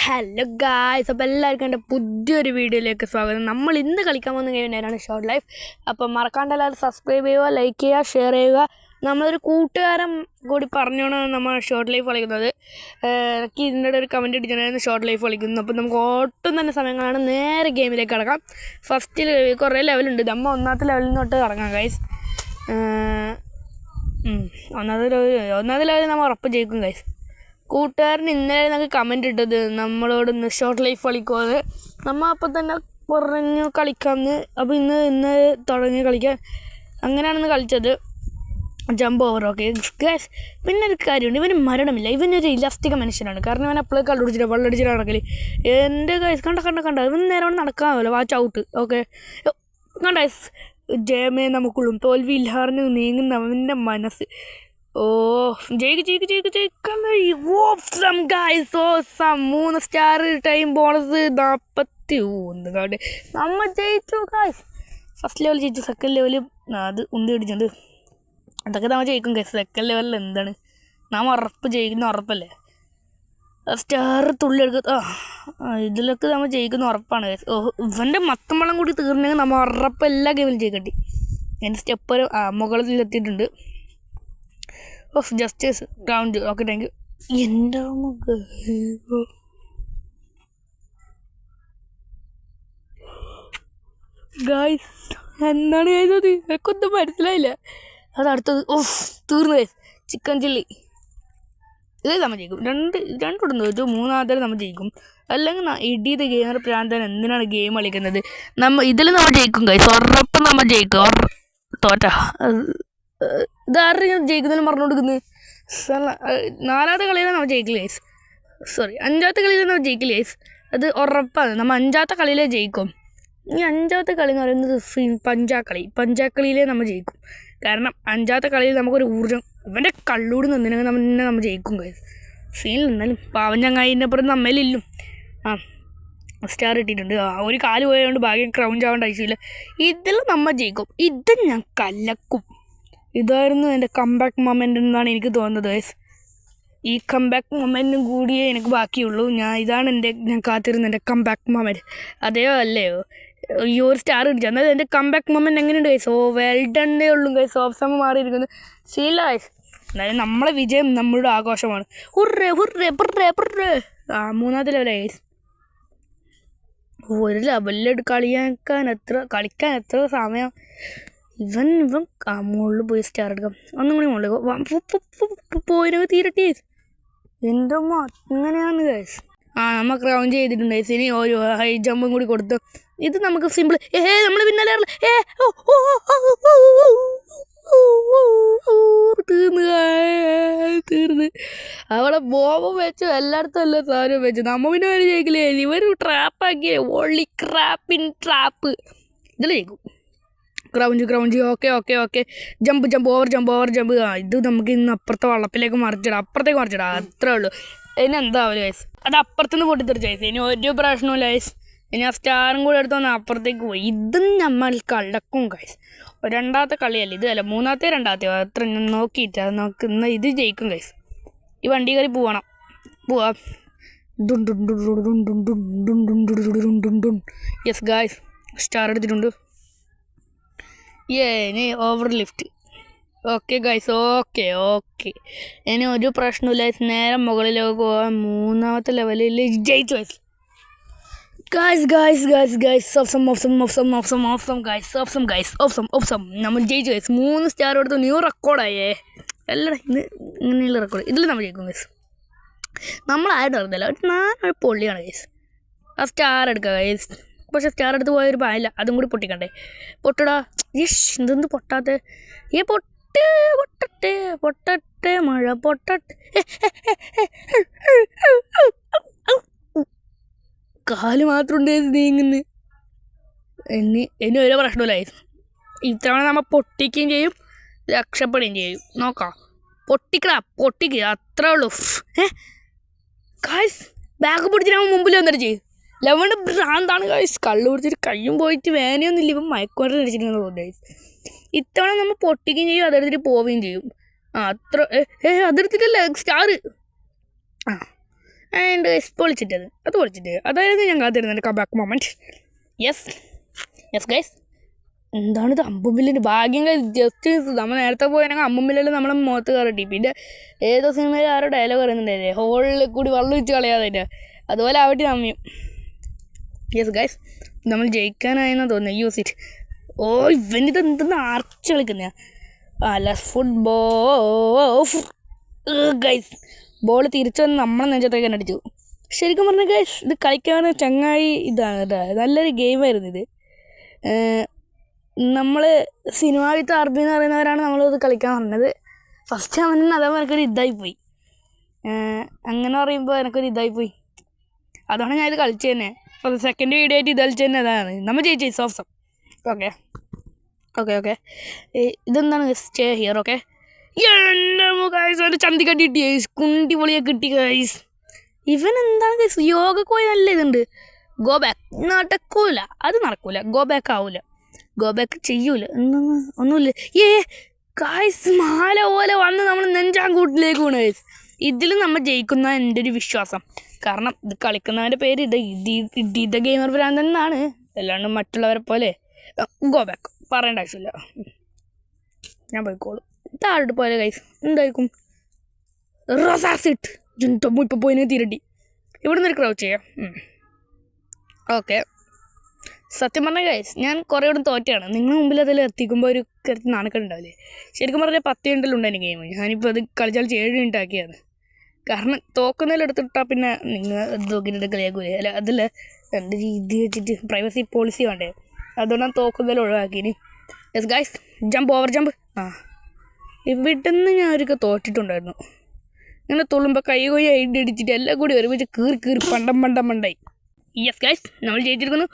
Hello guys, അപ്പോൾ എല്ലാവർക്കും എൻ്റെ പുതിയൊരു വീഡിയോയിലേക്ക് സ്വാഗതം. നമ്മൾ ഇന്ന് കളിക്കാൻ പോകുന്ന ഗെയിം നേരാണ് ഷോർട്ട് ലൈഫ്. അപ്പോൾ മറക്കാണ്ട് എല്ലാവരും സബ്സ്ക്രൈബ് ചെയ്യുക, ലൈക്ക് ചെയ്യുക, ഷെയർ ചെയ്യുക. നമ്മളൊരു കൂട്ടുകാരൻ കൂടി പറഞ്ഞോണം നമ്മൾ ഷോർട്ട് ലൈഫ് കളിക്കുന്നത്. എനിക്ക് ഇതിൻ്റെ ഒരു കമൻറ്റ് അടിച്ചിട്ടുണ്ടായിരുന്നു ഷോർട്ട് ലൈഫ് കളിക്കുന്നു. അപ്പോൾ നമുക്ക് ഒട്ടും തന്നെ സമയങ്ങളാണ്, നേരെ ഗെയിമിലേക്ക് കടക്കാം. ഫസ്റ്റിൽ കുറേ ലെവലുണ്ട്, നമ്മൾ ഒന്നാമത്തെ ലെവലിൽ നിന്ന് തൊട്ട് ഇറങ്ങാം ഗൈസ്. ഒന്നാമത്തെ ലെവലിൽ നമ്മൾ ഉറപ്പ് ജയിക്കും ഗൈസ്. കൂട്ടുകാരൻ ഇന്നലെ നമുക്ക് കമൻറ്റ് ഇട്ടത് നമ്മളോട് ഇന്ന് ഷോർട്ട് ലൈഫ് കളിക്കുമെന്ന്. നമ്മൾ അപ്പം തന്നെ പറഞ്ഞു കളിക്കാമെന്ന്. അപ്പോൾ ഇന്ന് തുടങ്ങി കളിക്കാൻ. അങ്ങനെയാണെന്ന് കളിച്ചത്. Jump over okay guys. പിന്നെ ഒരു കാര്യമുണ്ട്, ഇവന് മരണമില്ല. ഇവനൊരു ഇലാസ്റ്റിക മനുഷ്യനാണ്. കാരണം ഇവൻ എപ്പോഴും കള്ളുടിച്ചിട്ട് വെള്ളടിച്ചിട്ട് നടക്കല്. എൻ്റെ ഗൈസ് കണ്ട ഇവൻ നേരം നടക്കാമല്ലോ. Watch out. ഓക്കെ കണ്ട ഗൈസ്, ജയമേ നമുക്കുള്ളും തോൽവിയില്ലാറിന് നീങ്ങുന്ന അവൻ്റെ മനസ്സ്. ജയിക്കാൻ 3 സ്റ്റാർ ടൈം ബോണസ് 41 കാർഡ്. നമ്മൾ ജയിച്ചു ഗൈസ്. ഫസ്റ്റ് ലെവൽ ജയിച്ചു. സെക്കൻഡ് ലെവൽ അത് ഉന്തി പിടിച്ചിട്ടുണ്ട്. അതൊക്കെ നമ്മൾ ജയിക്കും ഗൈസ്. സെക്കൻഡ് ലെവലിൽ എന്താണ് നാം ഉറപ്പ് ജയിക്കുന്ന ഉറപ്പല്ലേ. സ്റ്റാർ തുള്ളി എടുക്കുക. ഇതിലൊക്കെ നമ്മൾ ജയിക്കുന്ന ഉറപ്പാണ് ഗൈസ്. ഇവൻ്റെ മത്തമ്പളം കൂടി തീർന്നെങ്കിൽ നമ്മൾ ഉറപ്പ് എല്ലാ ഗെയിമിലും ജയിക്കട്ടി. എൻ്റെ സ്റ്റെപ്പ് മുകളിലെത്തിയിട്ടുണ്ട്. Of justice round. Okay thank you. എൻ്റെ ഗൈസ് എന്താണ് ചെയ്തത് എനിക്കൊന്നും മനസ്സിലായില്ല. അത് അടുത്തത് തീർന്നു ഗൈസ്. Chicken chilli. ഇത് നമ്മൾ ജയിക്കും. രണ്ടിടുന്നു വെച്ചു. മൂന്നാമത്തെ നമ്മൾ ജയിക്കും. അല്ലെങ്കിൽ ഇടിയത് ഗെയിമർ പ്രാന്തൻ എന്തിനാണ് ഗെയിം കളിക്കുന്നത്. ഇതിൽ നമ്മൾ ജയിക്കും ഗൈസ്. ഉറപ്പം നമ്മൾ ജയിക്കും. തോറ്റ ഇതാരും ജയിക്കുന്നതിന് പറഞ്ഞു കൊടുക്കുന്നത്. 4ാമത്തെ കളിയിലാണ് നമ്മൾ ജയിക്കില്ല ഗൈസ്. സോറി 5ാമത്തെ കളിയിലാണ് നമ്മൾ ജയിക്കില്ല ഗൈസ്. അത് ഉറപ്പാണ്. നമ്മൾ 5ാമത്തെ കളിയിലേ ജയിക്കും. ഈ 5ാമത്തെ കളി എന്ന് പറയുന്നത് പഞ്ചാക്കളിയിലേ നമ്മൾ ജയിക്കും. കാരണം 5ാമത്തെ കളിയിൽ നമുക്കൊരു ഊർജ്ജം. ഇവൻ്റെ കള്ളൂട് നിന്നിനെങ്കിൽ നമ്മൾ ജയിക്കും ഗൈസ്. സീനിൽ നിന്നാലും പാവം ചങ്ങായിൻ്റെ അപ്പുറം നമ്മളില്ലും. സ്റ്റാർ ഇട്ടിട്ടുണ്ട്. ഒരു കാല് പോയതുകൊണ്ട് ഭാഗ്യം ക്രൗൺ ചാവേണ്ട ആവശ്യമില്ല. ഇതിൽ നമ്മൾ ജയിക്കും. ഇത് ഞാൻ കലക്കും. ഇതായിരുന്നു എൻ്റെ കംബാക്ക് മൊമെൻ്റ് എന്നാണ് എനിക്ക് തോന്നുന്നത് ഗൈസ്. ഈ കംബാക്ക് മൊമെൻറ്റും കൂടിയേ എനിക്ക് ബാക്കിയുള്ളൂ. ഇതാണ് ഞാൻ കാത്തിരുന്ന എൻ്റെ കംബാക്ക് മൊമെൻറ്റ്. അതെയോ അല്ലയോ? ഈ ഒരു സ്റ്റാർ ഇടിച്ചു. എന്നാൽ എൻ്റെ കംബാക്ക് മൊമെൻറ്റ് എങ്ങനെയുണ്ട് ഗൈസ്? വെൽ ഡണ്ണേ ഉള്ളൂ ഗൈസ്. ഓഫ് സമയം മാറിയിരിക്കുന്നത് ശീല ഗൈസ്. എന്നാലും നമ്മളെ വിജയം നമ്മളുടെ ആഘോഷമാണ്. ഹുർറേ ഹുർറേ ബുർറേ ബുർറേ. 3ാമത്തെ ലെവലായി ഗൈസ്. ഒരു ലെവലിൽ കളിക്കാൻ എത്ര സമയം. ഇവൻ മുകളിൽ പോയി സ്റ്റാർ എടുക്കാം. ഒന്നും കൂടി മുകളിൽ പോയിനൊക്കെ തീരട്ടെ. എൻ്റെ അങ്ങനെയാണ് ഗൈസ്. നമ്മൾ ക്രൗൺ ചെയ്തിട്ടുണ്ട് ഗൈസ്. ഇനി ഒരു ഹൈ ജമ്പും കൂടി കൊടുത്തു. ഇത് നമുക്ക് സിമ്പിൾ. നമ്മൾ പിന്നാലെ തീർന്ന് അവിടെ ബോംബ് വെച്ചു. എല്ലായിടത്തും എല്ലാ സാധനവും വെച്ചു. നമ്മൾ പിന്നെ വരെ ജയിക്കില്ലേ. ഇവർ ട്രാപ്പാക്കിയേ. Only trap. ഇതിൽ ജയിക്കും. Crouch. Okay jump over jump. ഇത് നമുക്ക് ഇന്ന് അപ്പുറത്തെ വള്ളപ്പിലേക്ക് അപ്പുറത്തേക്ക് മറിച്ചിടാം. അത്രേ ഉള്ളൂ. ഇനി എന്താവില്ല ഗൈസ്. അത് അപ്പുറത്തുനിന്ന് പൊട്ടിത്തെറിച്ച് ഗൈസ്. ഇനി ഒരു പ്രശ്നമില്ല ഗൈസ്. ഇനി ആ സ്റ്റാറും കൂടി എടുത്തോന്ന് അപ്പുറത്തേക്ക് പോയി. ഇതും നമ്മൾ കളക്കും ഗൈസ്. 2ാമത്തെ കളിയല്ല ഇതല്ല. 3ാമത്തെ അത്ര നോക്കിയിട്ട് നമുക്ക് ഇന്ന് ഇത് ജയിക്കും ഗൈസ്. ഈ വണ്ടി കയറി പോവാം. യെസ് ഗൈസ്, സ്റ്റാർ എടുത്തിട്ടുണ്ട്. ഇനി over lift. Okay guys. Okay ഇനി ഒരു പ്രശ്നമില്ല. നേരെ മുകളിലേക്ക് പോകാൻ. 3ാമത്തെ ലെവലിൽ ജയിച്ചു ഗൈസ്. നമ്മൾ ജയിച്ചു ഗൈസ്. 3 സ്റ്റാർ എടുത്ത് ന്യൂ റെക്കോർഡായേ. എല്ലാം ഇങ്ങനെയുള്ള റെക്കോർഡ്. ഇതിൽ നമ്മൾ ജയിക്കും ഗൈസ്. നമ്മളാരും അറിഞ്ഞില്ല. ഒരു പൊള്ളിയാണ് ഗൈസ്. ആ സ്റ്റാർ എടുക്കുക ഗൈസ്. പക്ഷെ സ്റ്റാർ എടുത്ത് പോയൊരു പായില്ല. അതും കൂടി പൊട്ടിക്കണ്ടേ. പൊട്ടടാ. എന്തെന്ന് പൊട്ടാത്ത? പൊട്ടട്ടെ മഴ പൊട്ടട്ടെ. കാല് മാത്രം ഉണ്ട് നീങ്ങുന്നു. ഇനി ഒരു പ്രശ്നമില്ല. ഇത്തവണ നമ്മൾ പൊട്ടിക്കുകയും ചെയ്യും, രക്ഷപ്പെടുകയും ചെയ്യും. നോക്കാം. പൊട്ടിക്കുക അത്രേ ഉള്ളൂ. ഗൈസ് ബാഗ് പിടിച്ചിട്ട് നമ്മൾ മുമ്പിൽ വന്നിട്ട് ചെയ്യും. ലെവൻ്റെ ഭ്രാന്താണ് ഗൈസ്. കള്ളു പിടിച്ചിട്ട് കയ്യും പോയിട്ട് വേനയൊന്നുമില്ല. ഇപ്പം മയക്കുമരുന്ന് അടിച്ചിട്ടുണ്ടെന്ന് തോന്നുന്നു ഗൈസ്. ഇത്തവണ നമ്മൾ പൊട്ടിക്കുകയും ചെയ്യും, അതെടുത്തിട്ട് പോവുകയും ചെയ്യും. അത്ര അതെടുത്തിട്ടല്ലേ സ്റ്റാർ. ആൻഡ് ഗൈസ് പൊളിച്ചിട്ടത് പൊളിച്ചിട്ട് അതായത് ഞാൻ കാത്തിരുന്നത് കബാക്ക് മൊമെൻറ്റ്. യെസ് ഗൈസ്, എന്താണിത് അമ്പുമ്പില്ലിൻ്റെ ഭാഗ്യം ഗൈസ്. ജസ്റ്റ് നമ്മൾ നേരത്തെ പോയാണെങ്കിൽ അമ്പുമ്പില്ലിൽ നമ്മളെ മുഖത്ത് കയറിട്ടി. പിന്നെ ഏതോ സിനിമയിൽ ആരോ ഡയലോഗ് പറയുന്നുണ്ടായില്ലേ, ഹോളിൽ കൂടി വെള്ളം ഒഴിച്ച് കളയാതെ, അതുപോലെ ആവട്ടെ നമ്മയും. യെസ് ഗൈസ്, നമ്മൾ ജയിക്കാനായെന്നാണ് തോന്നുന്നത്. Use it. ഓ ഇവനിത് എന്തെന്ന് ആർച്ച് കളിക്കുന്ന ലെസ് ഫുട്ബോൾ ഗൈസ്. ബോൾ തിരിച്ചു വന്ന് നമ്മളെ നെഞ്ചത്തേക്ക് തന്നെ അടിച്ചു. ശരിക്കും പറഞ്ഞാൽ ഗൈസ് ഇത് കളിക്കാൻ ചങ്ങായി ഇതാണ് കേട്ടോ, നല്ലൊരു ഗെയിമായിരുന്നു ഇത്. നമ്മൾ സിനിമ വിത്ത് അറബി എന്ന് പറയുന്നവരാണ് നമ്മളിത് കളിക്കാൻ പറഞ്ഞത്. ഫസ്റ്റ് അവന് അതേപോലെ എനിക്കൊരു ഇതായിപ്പോയി. അങ്ങനെ പറയുമ്പോൾ എനിക്കൊരു ഇതായിപ്പോയി. അതാണ് ഞാൻ ഇത് കളിച്ചു തന്നെ. അപ്പോൾ സെക്കൻഡ് വീഡിയോ ആയിട്ട് ഇത് കളിച്ചു തന്നെ. അതാണ് നമ്മൾ ജയിച്ചു സോഫ്സം. ഓക്കെ ഇതെന്താണ് സ്റ്റേ ഹിയർ. ഓക്കെ എൻ്റെ ഗൈസ് ഒരു ചന്തിക്കട്ടി കിട്ടി ഗൈസ്, കുണ്ടി പൊളിയെ കിട്ടി ഗൈസ്. ഇവൻ എന്താണ് ഗൈസ് യോഗ പോയി നല്ല ഇതുണ്ട്. ഗോ ബാക്ക് നടക്കൂല, അത് നടക്കൂല. ഗോ ബാക്ക് ആവൂല, ഗോ ബാക്ക് ചെയ്യൂല, ഒന്നുമില്ല. ഗൈസ് മാല പോലെ വന്ന് നമ്മൾ നെഞ്ചാങ്കൂട്ടിലേക്ക് വീണ് ഗൈസ്. ഇതിൽ നമ്മൾ ജയിക്കുന്ന എൻ്റെ ഒരു വിശ്വാസം. കാരണം ഇത് കളിക്കുന്നവൻ്റെ പേര് ഇത് ഗെയിമർ ബ്രാൻഡ് എന്നാണ്, അല്ലാണ്ട് മറ്റുള്ളവരെ പോലെ. ഗോ ബാക്ക് പറയേണ്ട ആവശ്യമില്ല, ഞാൻ പോയിക്കോളും. താഴോട്ട് പോലെ ഗൈസ് എന്തായിരിക്കും റൊസാസിറ്റ് ജുൻറ്റമ്മ ഇപ്പോൾ പോയിനെ തിരട്ടി. ഇവിടെ നിന്നൊരു ക്രൗച്ച് ചെയ്യാം. ഓക്കെ, സത്യം പറഞ്ഞാൽ ഗൈസ് ഞാൻ കുറേ ഇവിടെ തോറ്റയാണ്. നിങ്ങൾ മുമ്പിൽ അതിൽ എത്തിക്കുമ്പോൾ ഒരു കരുത്ത് നാണക്കേടുണ്ടാവില്ലേ. ശരിക്കും പറഞ്ഞാൽ 10 മിനിറ്റിലുണ്ട് എൻ്റെ ഗെയിം. ഞാനിപ്പോൾ അത് കളിച്ചാൽ 7 മിനിറ്റ് ആക്കിയാണ്. കാരണം തോക്കുന്നതിലെടുത്തിട്ടാൽ പിന്നെ നിങ്ങൾ നോക്കിയിട്ട് കളിയാക്കൂലേ. അല്ല അതല്ല, എൻ്റെ രീതി വെച്ചിട്ട് പ്രൈവസി പോളിസി വേണ്ടേ, അതുകൊണ്ടാണ് തോക്കുന്നതിൽ ഒഴിവാക്കിനി. Yes guys, jump over jump. ഇവിടെ നിന്ന് ഞാൻ ഒരിക്കൽ തോറ്റിട്ടുണ്ടായിരുന്നു. ഇങ്ങനെ തുള്ളുമ്പോൾ കൈ അടിച്ചിട്ട് എല്ലാം കൂടി ഒരുമിച്ച് കീറി പണ്ടായി. യെസ് ഗൈസ്, നമ്മൾ ജയിച്ചിരിക്കുന്നു.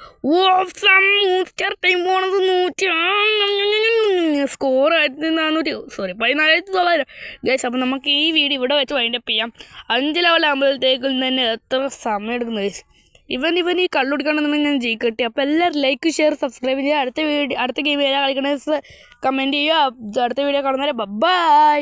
ടൈം പോണത് 100 സ്കോർ 14,900 ഗൈസ്. അപ്പോൾ നമുക്ക് ഈ വീഡിയോ ഇവിടെ വെച്ച് വൈൻഡപ്പ് ചെയ്യാം. 5 ലെവൽ ആകുമ്പോഴത്തേക്കും തന്നെ എത്ര സമയം എടുക്കുന്നു ഗൈസ്. ഇവൻ ഈ കള്ളുടിക്കണമെന്നുണ്ടെങ്കിൽ ഞാൻ ജയിക്കട്ടെ. അപ്പോൾ എല്ലാവരും ലൈക്ക് ഷെയർ സബ്സ്ക്രൈബ് ചെയ്യുക. അടുത്ത ഗെയിം ഏതാ കളിക്കണമെന്ന് കമൻറ്റ് ചെയ്യുക. അടുത്ത വീഡിയോ കാണുന്നവരെ ബൈ.